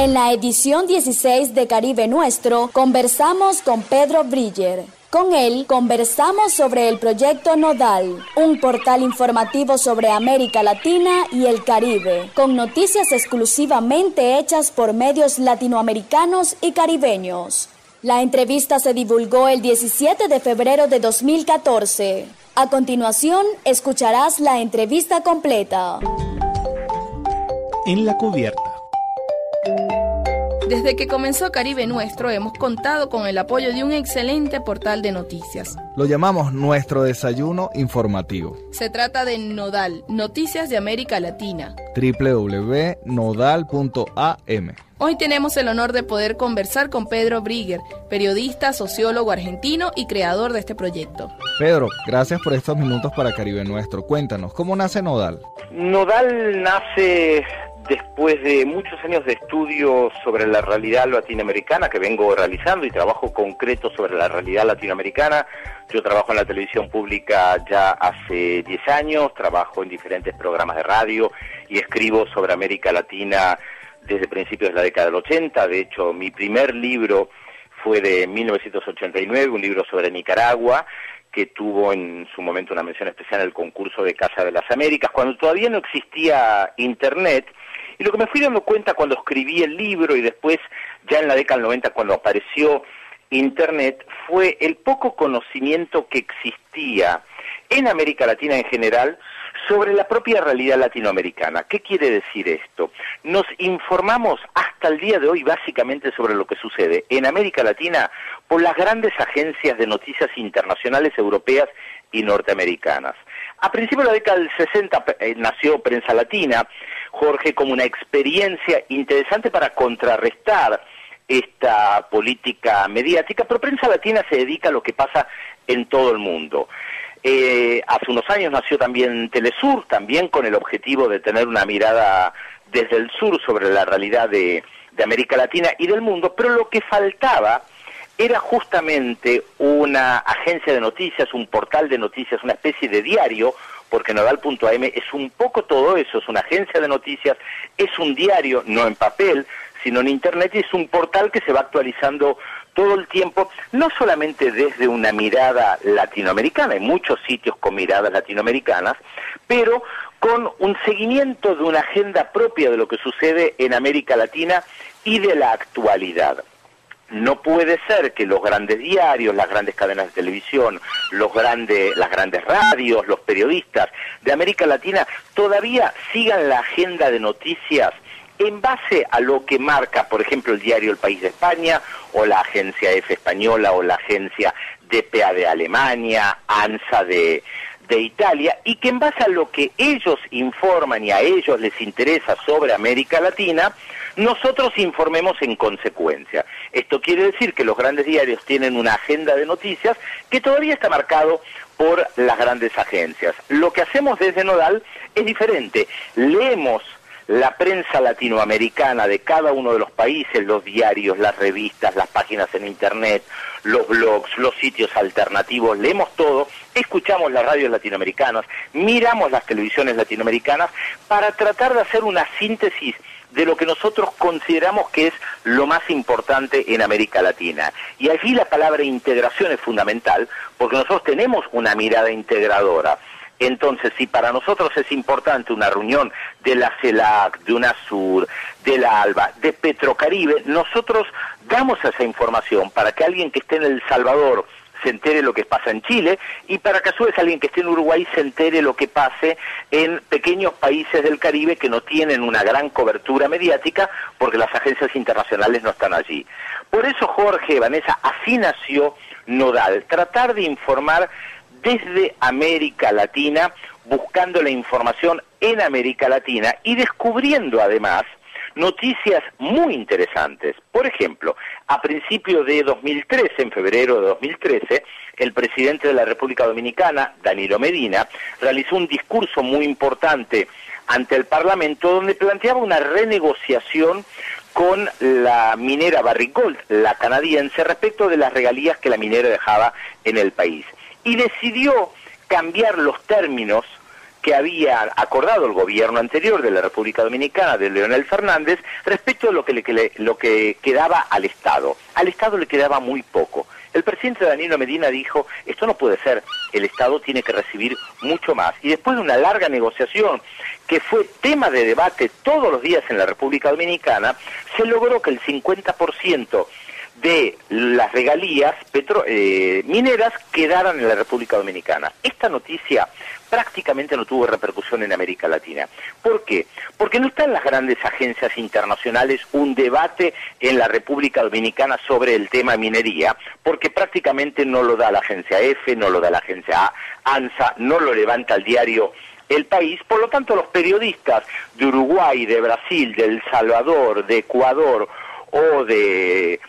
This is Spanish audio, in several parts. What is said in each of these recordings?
En la edición 16 de Caribe Nuestro, conversamos con Pedro Briller. Con él conversamos sobre el proyecto Nodal, un portal informativo sobre América Latina y el Caribe, con noticias exclusivamente hechas por medios latinoamericanos y caribeños. La entrevista se divulgó el 17 de febrero de 2014. A continuación, escucharás la entrevista completa. En la cubierta. Desde que comenzó Caribe Nuestro, hemos contado con el apoyo de un excelente portal de noticias. Lo llamamos nuestro desayuno informativo. Se trata de Nodal, Noticias de América Latina. www.nodal.am. Hoy tenemos el honor de poder conversar con Pedro Briller, periodista, sociólogo argentino y creador de este proyecto. Pedro, gracias por estos minutos para Caribe Nuestro. Cuéntanos, ¿cómo nace Nodal? Nodal nace después de muchos años de estudio sobre la realidad latinoamericana que vengo realizando y trabajo concreto sobre la realidad latinoamericana. Yo trabajo en la televisión pública ya hace 10 años, trabajo en diferentes programas de radio y escribo sobre América Latina desde principios de la década del 80. De hecho, mi primer libro fue de 1989, un libro sobre Nicaragua, que tuvo en su momento una mención especial en el concurso de Casa de las Américas, cuando todavía no existía Internet. Y lo que me fui dando cuenta cuando escribí el libro y después, ya en la década del 90, cuando apareció Internet, fue el poco conocimiento que existía en América Latina en general sobre la propia realidad latinoamericana. ¿Qué quiere decir esto? Nos informamos hasta el día de hoy básicamente sobre lo que sucede en América Latina por las grandes agencias de noticias internacionales europeas y norteamericanas. A principios de la década del 60 nació Prensa Latina, Jorge, como una experiencia interesante para contrarrestar esta política mediática, pero Prensa Latina se dedica a lo que pasa en todo el mundo. Hace unos años nació también Telesur, también con el objetivo de tener una mirada desde el sur sobre la realidad de América Latina y del mundo, pero lo que faltaba era justamente una agencia de noticias, un portal de noticias, una especie de diario, porque Nodal.am es un poco todo eso, es una agencia de noticias, es un diario, no en papel, sino en Internet, y es un portal que se va actualizando todo el tiempo, no solamente desde una mirada latinoamericana, hay muchos sitios con miradas latinoamericanas, pero con un seguimiento de una agenda propia de lo que sucede en América Latina y de la actualidad. No puede ser que los grandes diarios, las grandes cadenas de televisión, las grandes radios, los periodistas de América Latina todavía sigan la agenda de noticias en base a lo que marca, por ejemplo, el diario El País de España, o la agencia EFE española, o la agencia DPA de Alemania, ANSA de Italia, y que en base a lo que ellos informan y a ellos les interesa sobre América Latina, nosotros informemos en consecuencia. Esto quiere decir que los grandes diarios tienen una agenda de noticias que todavía está marcado por las grandes agencias. Lo que hacemos desde Nodal es diferente. Leemos la prensa latinoamericana de cada uno de los países, los diarios, las revistas, las páginas en Internet, los blogs, los sitios alternativos, leemos todo, escuchamos las radios latinoamericanas, miramos las televisiones latinoamericanas para tratar de hacer una síntesis de lo que nosotros consideramos que es lo más importante en América Latina. Y allí la palabra integración es fundamental, porque nosotros tenemos una mirada integradora. Entonces, si para nosotros es importante una reunión de la CELAC, de UNASUR, de la ALBA, de Petrocaribe, nosotros damos esa información para que alguien que esté en El Salvador se entere lo que pasa en Chile, y para que a su vez alguien que esté en Uruguay se entere lo que pase en pequeños países del Caribe que no tienen una gran cobertura mediática porque las agencias internacionales no están allí. Por eso, Jorge, Vanessa, así nació Nodal, tratar de informar desde América Latina, buscando la información en América Latina y descubriendo además noticias muy interesantes. Por ejemplo, a principios de 2013, en febrero de 2013, el presidente de la República Dominicana, Danilo Medina, realizó un discurso muy importante ante el Parlamento donde planteaba una renegociación con la minera Barrick Gold, la canadiense, respecto de las regalías que la minera dejaba en el país. Y decidió cambiar los términos que había acordado el gobierno anterior de la República Dominicana, de Leonel Fernández, respecto a lo que quedaba al Estado. Al Estado le quedaba muy poco. El presidente Danilo Medina dijo, esto no puede ser, el Estado tiene que recibir mucho más. Y después de una larga negociación, que fue tema de debate todos los días en la República Dominicana, se logró que el 50% de las regalías mineras quedaran en la República Dominicana. Esta noticia prácticamente no tuvo repercusión en América Latina. ¿Por qué? Porque no está en las grandes agencias internacionales un debate en la República Dominicana sobre el tema minería, porque prácticamente no lo da la agencia EFE, no lo da la agencia ANSA, no lo levanta el diario El País. Por lo tanto, los periodistas de Uruguay, de Brasil, de El Salvador, de Ecuador o de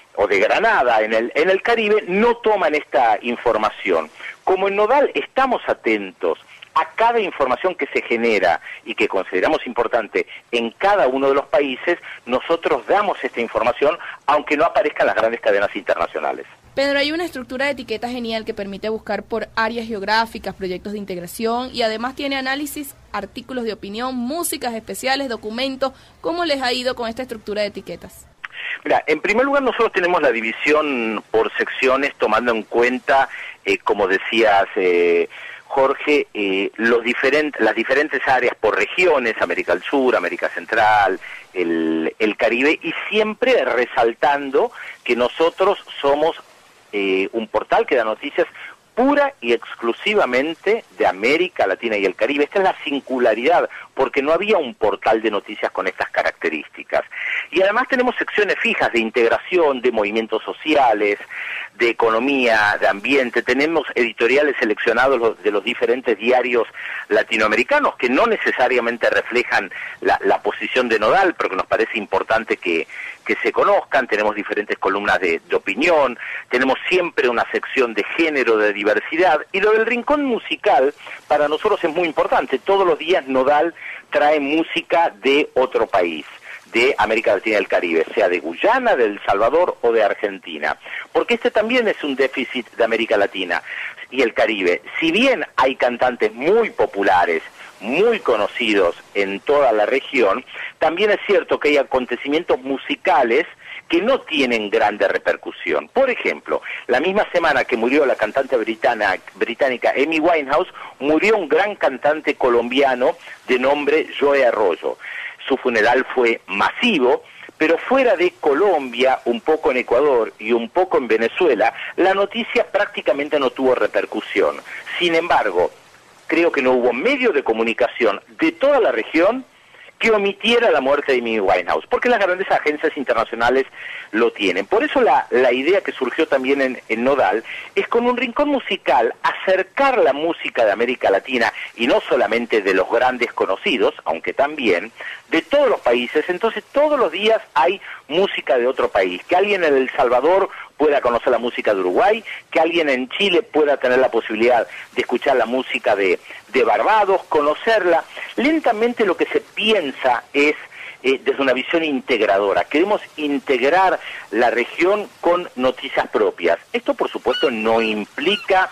Granada en el Caribe no toman esta información. Como en Nodal estamos atentos a cada información que se genera y que consideramos importante en cada uno de los países, nosotros damos esta información aunque no aparezca en las grandes cadenas internacionales. Pedro, hay una estructura de etiqueta genial que permite buscar por áreas geográficas, proyectos de integración y además tiene análisis, artículos de opinión, músicas especiales, documentos. ¿Cómo les ha ido con esta estructura de etiquetas? Mira, en primer lugar nosotros tenemos la división por secciones tomando en cuenta, como decías Jorge, las diferentes áreas por regiones, América del Sur, América Central, el Caribe, y siempre resaltando que nosotros somos un portal que da noticias pura y exclusivamente de América Latina y el Caribe. Esta es la singularidad, porque no había un portal de noticias con estas características. Y además tenemos secciones fijas de integración, de movimientos sociales, de economía, de ambiente. Tenemos editoriales seleccionados de los diferentes diarios latinoamericanos que no necesariamente reflejan la posición de Nodal, pero que nos parece importante que se conozcan. Tenemos diferentes columnas de opinión, tenemos siempre una sección de género, de diversidad, y lo del rincón musical para nosotros es muy importante. Todos los días Nodal trae música de otro país, de América Latina y el Caribe, sea de Guyana, de El Salvador o de Argentina, porque este también es un déficit de América Latina y el Caribe. Si bien hay cantantes muy populares, muy conocidos en toda la región, también es cierto que hay acontecimientos musicales que no tienen grande repercusión. Por ejemplo, la misma semana que murió la cantante británica Amy Winehouse, murió un gran cantante colombiano de nombre Joe Arroyo. Su funeral fue masivo, pero fuera de Colombia, un poco en Ecuador y un poco en Venezuela, la noticia prácticamente no tuvo repercusión. Sin embargo, creo que no hubo medio de comunicación de toda la región que omitiera la muerte de Amy Winehouse, porque las grandes agencias internacionales lo tienen. Por eso la idea que surgió también en Nodal es, con un rincón musical, acercar la música de América Latina, y no solamente de los grandes conocidos, aunque también, de todos los países. Entonces todos los días hay música de otro país, que alguien en El Salvador pueda conocer la música de Uruguay, que alguien en Chile pueda tener la posibilidad de escuchar la música de Barbados, conocerla. Lentamente lo que se piensa es desde una visión integradora. Queremos integrar la región con noticias propias. Esto, por supuesto, no implica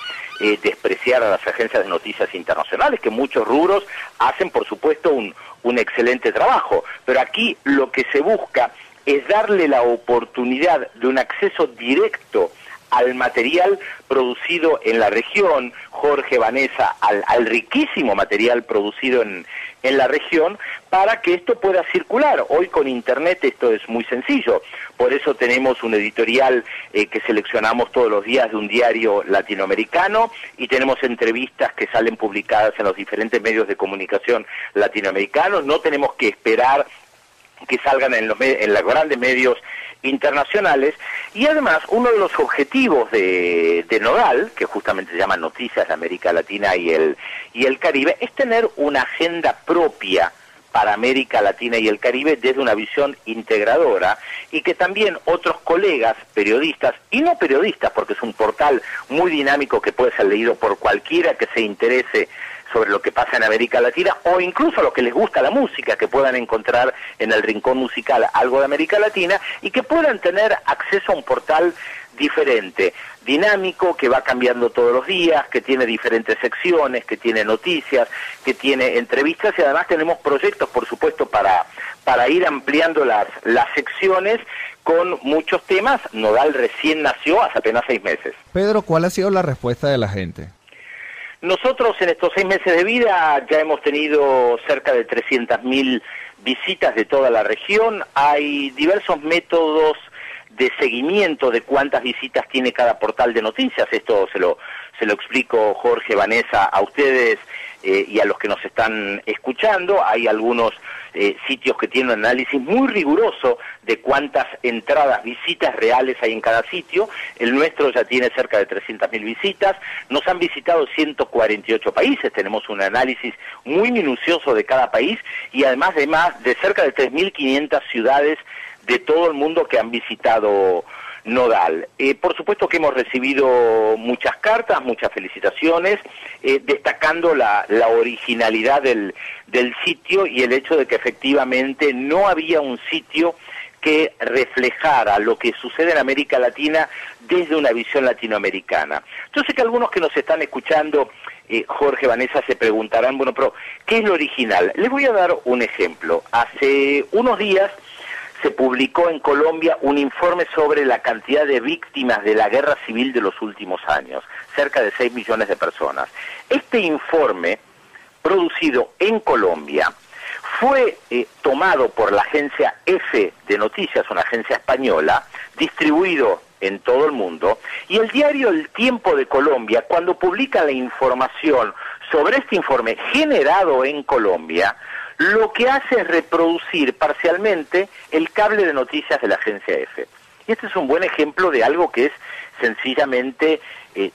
despreciar a las agencias de noticias internacionales, que muchos rubros hacen, por supuesto, un excelente trabajo. Pero aquí lo que se busca es darle la oportunidad de un acceso directo al material producido en la región, Jorge, Vanessa, al riquísimo material producido en la región, para que esto pueda circular. Hoy con Internet esto es muy sencillo, por eso tenemos un editorial que seleccionamos todos los días de un diario latinoamericano, y tenemos entrevistas que salen publicadas en los diferentes medios de comunicación latinoamericanos. No tenemos que esperar que salgan en los grandes medios internacionales. Y además, uno de los objetivos de Nodal, que justamente se llama Noticias de América Latina y el Caribe, es tener una agenda propia para América Latina y el Caribe desde una visión integradora, y que también otros colegas, periodistas y no periodistas, porque es un portal muy dinámico que puede ser leído por cualquiera que se interese sobre lo que pasa en América Latina, o incluso a los que les gusta la música, que puedan encontrar en el rincón musical algo de América Latina y que puedan tener acceso a un portal diferente, dinámico, que va cambiando todos los días, que tiene diferentes secciones, que tiene noticias, que tiene entrevistas, y además tenemos proyectos, por supuesto, para ir ampliando las secciones con muchos temas. Nodal recién nació hace apenas 6 meses. Pedro, ¿cuál ha sido la respuesta de la gente? Nosotros en estos 6 meses de vida ya hemos tenido cerca de 300.000 visitas de toda la región. Hay diversos métodos de seguimiento de cuántas visitas tiene cada portal de noticias. Esto se lo explico, Jorge, Vanessa, a ustedes y a los que nos están escuchando. Hay algunos sitios que tienen un análisis muy riguroso de cuántas entradas, visitas reales hay en cada sitio. El nuestro ya tiene cerca de 300.000 visitas. Nos han visitado 148 países. Tenemos un análisis muy minucioso de cada país y además de cerca de 3.500 ciudades de todo el mundo que han visitado Nodal. Por supuesto que hemos recibido muchas cartas, muchas felicitaciones, destacando la originalidad del sitio y el hecho de que efectivamente no había un sitio que reflejara lo que sucede en América Latina desde una visión latinoamericana. Yo sé que algunos que nos están escuchando, Jorge, Vanessa, se preguntarán, bueno, pero ¿qué es lo original? Les voy a dar un ejemplo. Hace unos días se publicó en Colombia un informe sobre la cantidad de víctimas de la guerra civil de los últimos años, cerca de 6 millones de personas. Este informe, producido en Colombia, fue tomado por la agencia EFE de Noticias, una agencia española, distribuido en todo el mundo, y el diario El Tiempo de Colombia, cuando publica la información sobre este informe generado en Colombia, lo que hace es reproducir parcialmente el cable de noticias de la agencia EFE. Y este es un buen ejemplo de algo que es sencillamente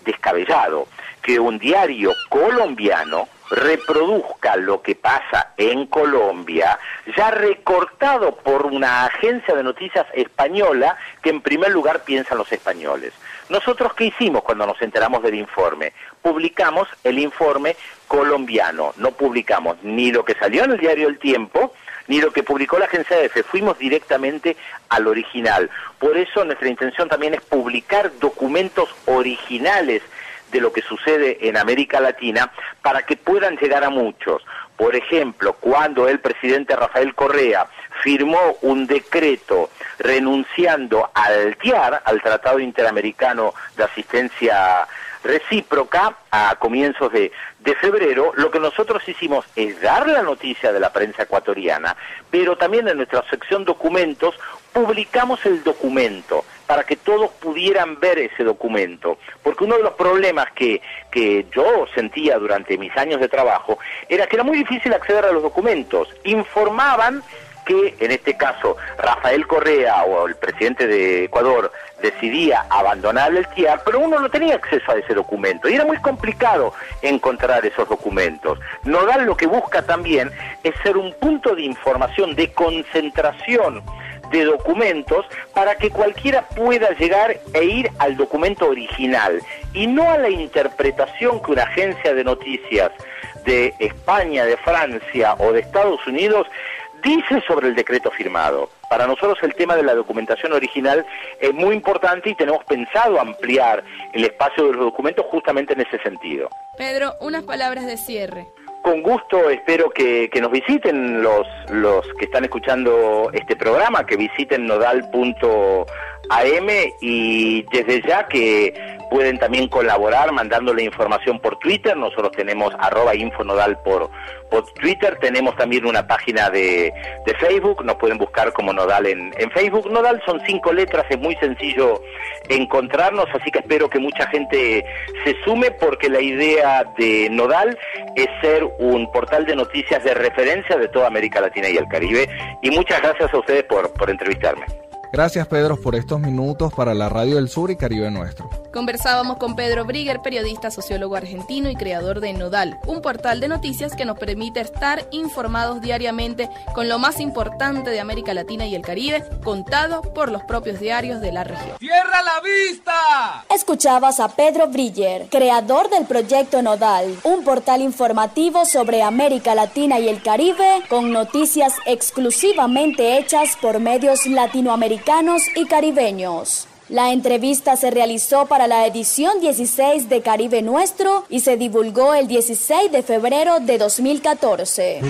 descabellado, que un diario colombiano reproduzca lo que pasa en Colombia, ya recortado por una agencia de noticias española que en primer lugar piensan los españoles. ¿Nosotros qué hicimos cuando nos enteramos del informe? Publicamos el informe colombiano, no publicamos ni lo que salió en el diario El Tiempo, ni lo que publicó la agencia EFE, fuimos directamente al original. Por eso nuestra intención también es publicar documentos originales de lo que sucede en América Latina para que puedan llegar a muchos. Por ejemplo, cuando el presidente Rafael Correa firmó un decreto renunciando al TIAR, al Tratado Interamericano de Asistencia Recíproca, a comienzos de febrero, lo que nosotros hicimos es dar la noticia de la prensa ecuatoriana, pero también en nuestra sección documentos publicamos el documento para que todos pudieran ver ese documento, porque uno de los problemas que yo sentía durante mis años de trabajo era que era muy difícil acceder a los documentos. Informaban que, en este caso, Rafael Correa o el presidente de Ecuador decidía abandonar el TIAR, pero uno no tenía acceso a ese documento y era muy complicado encontrar esos documentos. Nodal lo que busca también es ser un punto de información, de concentración de documentos para que cualquiera pueda llegar e ir al documento original y no a la interpretación que una agencia de noticias de España, de Francia o de Estados Unidos dice sobre el decreto firmado. Para nosotros el tema de la documentación original es muy importante y tenemos pensado ampliar el espacio de los documentos justamente en ese sentido. Pedro, unas palabras de cierre. Con gusto, espero que nos visiten los que están escuchando este programa, que visiten nodal.am y desde ya que pueden también colaborar mandándole información por Twitter. Nosotros tenemos @infonodal por Twitter, tenemos también una página de Facebook, nos pueden buscar como Nodal en Facebook. Nodal son 5 letras, es muy sencillo encontrarnos, así que espero que mucha gente se sume, porque la idea de Nodal es ser un portal de noticias de referencia de toda América Latina y el Caribe. Y muchas gracias a ustedes por entrevistarme. Gracias, Pedro, por estos minutos para la Radio del Sur y Caribe Nuestro. Conversábamos con Pedro Bríguer, periodista, sociólogo argentino y creador de Nodal, un portal de noticias que nos permite estar informados diariamente con lo más importante de América Latina y el Caribe, contado por los propios diarios de la región. ¡Cierra la vista! Escuchabas a Pedro Bríguer, creador del proyecto Nodal, un portal informativo sobre América Latina y el Caribe con noticias exclusivamente hechas por medios latinoamericanos y caribeños. La entrevista se realizó para la edición 16 de Caribe Nuestro y se divulgó el 16 de febrero de 2014.